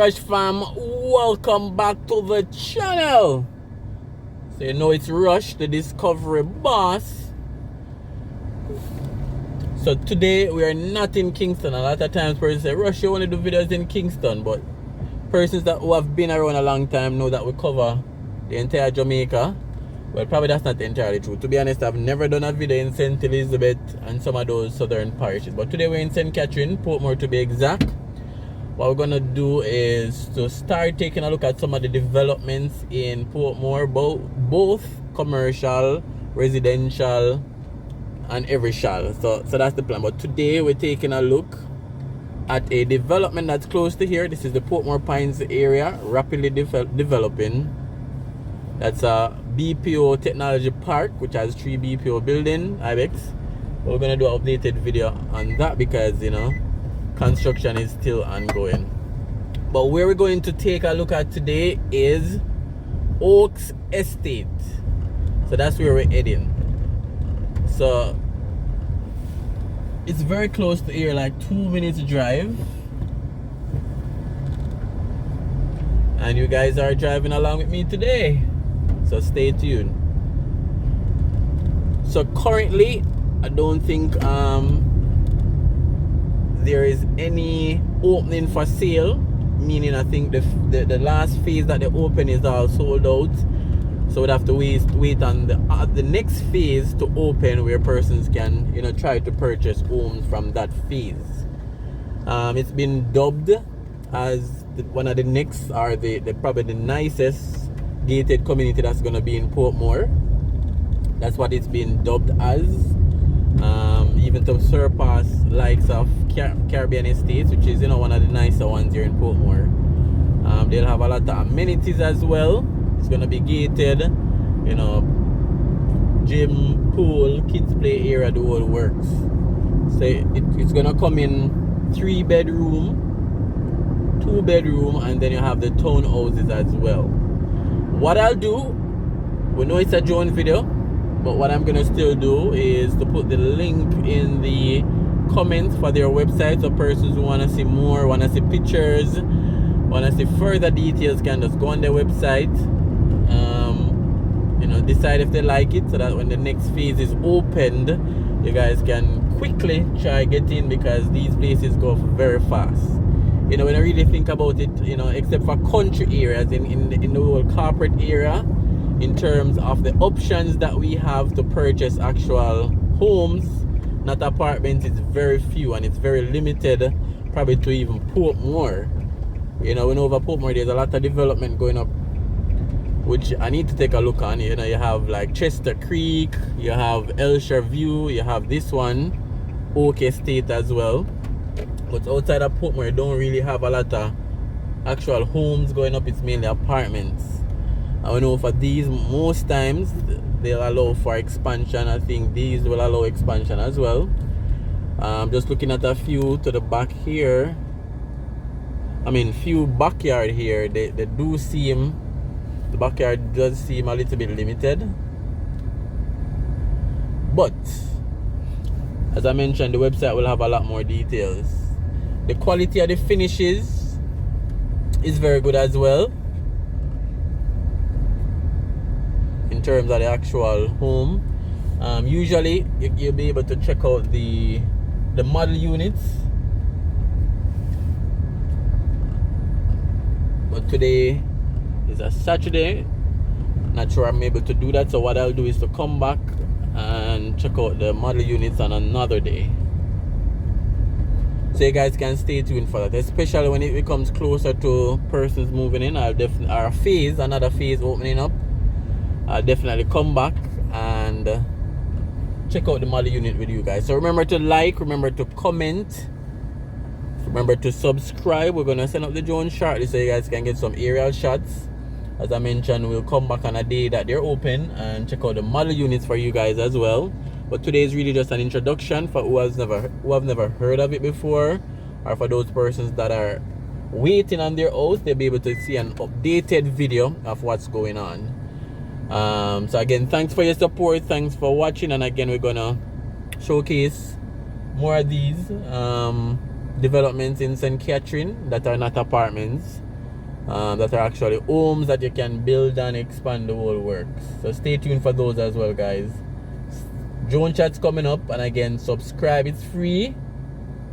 Rush fam, welcome back to the channel. So you know it's Rush, the Discovery Boss. So today we are not in Kingston. A lot of times persons say, Rush, you want to do videos in Kingston, but persons that who have been around a long time know that we cover the entire Jamaica. Well, probably that's not entirely true. To be honest, I've never done a video in St. Elizabeth and some of those southern parishes. But today we're in St. Caatherine, Portmore to be exact. What we're gonna do is to start taking a look at some of the developments in Portmore, both commercial, residential, and every shall. So that's the plan. But today we're taking a look at a development that's close to here. This is the Portmore Pines area, rapidly developing. That's a BPO Technology Park, which has 3 BPO building, IBEX. We're gonna do an updated video on that because, you know, construction is still ongoing. But where we're going to take a look at today is Oaks Estate. So that's where we're heading. So it's very close to here, like 2 minutes drive. And you guys are driving along with me today. So stay tuned. So currently, I don't think there is any opening for sale. Meaning, I think the last phase that they open is all sold out. So we'd have to wait on the next phase to open, where persons can, you know, try to purchase homes from that phase. It's been dubbed as one of the next, or the probably the nicest gated community that's going to be in Portmore. That's what it's been dubbed as, even to surpass likes of Caribbean Estates, which is, you know, one of the nicer ones here in Portmore. They'll have a lot of amenities as well. It's going to be gated, you know, gym, pool, kids play area, the whole works. So it's going to come in 3 bedroom, 2 bedroom, and then you have the townhouses as well. What I'll do, we know it's a drone video, but what I'm gonna still do is to put the link in the comments for their website, so persons who wanna see more, wanna see pictures, wanna see further details, can just go on their website, you know, decide if they like it, so that when the next phase is opened, you guys can quickly try get in, because these places go very fast. You know, when I really think about it, you know, except for country areas, in the whole corporate area, in terms of the options that we have to purchase actual homes, not apartments, it's very few, and it's very limited, probably to even Portmore. You know, when over Portmore, there's a lot of development going up, which I need to take a look on. You know, you have like Chester Creek, you have Elsher View, you have this one, Oak Estate as well. But outside of Portmore, you don't really have a lot of actual homes going up. It's mainly apartments. I know for these, most times they'll allow for expansion. I think these will allow expansion as well. Just looking at a few to the back here, I mean few backyard here, they do seem, the backyard does seem a little bit limited. But as I mentioned, the website will have a lot more details. The quality of the finishes is very good as well, in terms of the actual home. Usually you'll be able to check out the model units, but today is a Saturday, not sure I'm able to do that. So what I'll do is to come back and check out the model units on another day, so you guys can stay tuned for that, especially when it becomes closer to persons moving in. I'll definitely, or another phase opening up, I'll definitely come back and check out the model unit with you guys. So remember to like, remember to comment, remember to subscribe. We're gonna send up the drone shortly so you guys can get some aerial shots. As I mentioned, we'll come back on a day that they're open and check out the model units for you guys as well. But today is really just an introduction for who have never heard of it before, or for those persons that are waiting on their house, they'll be able to see an updated video of what's going on. So again, thanks for your support, thanks for watching, and again, we're gonna showcase more of these developments in St. Caatherine that are not apartments. that are actually homes that you can build and expand the whole works. So stay tuned for those as well, guys. Drone chat's coming up, and again, subscribe. It's free.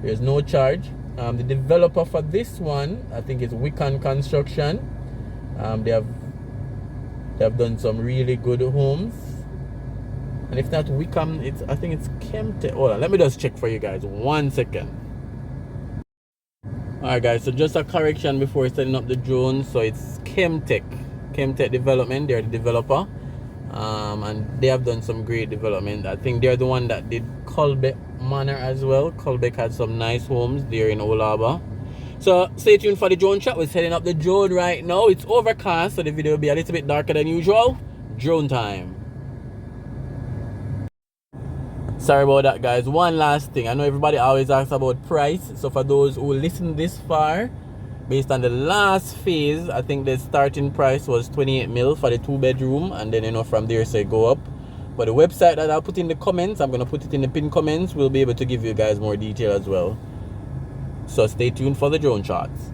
There's no charge. The developer for this one, I think, is Wiccan Construction. They have done some really good homes. And if not Wiccan, I think it's Kemtek. Hold on, let me just check for you guys. 1 second. Alright guys, so just a correction before setting up the drone. So it's Kemtek Development. They're the developer. And they have done some great development. I think they're the one that did Colbeck Manor as well. Colbeck had some nice homes there in Old Harbour. So stay tuned for the drone shot. We're setting up the drone right now. It's overcast, so the video will be a little bit darker than usual. Drone time. Sorry about that, guys. One last thing. I know everybody always asks about price. So for those who listen this far, based on the last phase, I think the starting price was 28 mil for the 2-bedroom, and then, you know, from there, say go up. But the website that I'll put in the comments, I'm going to put it in the pinned comments, we'll be able to give you guys more detail as well. So stay tuned for the drone shots.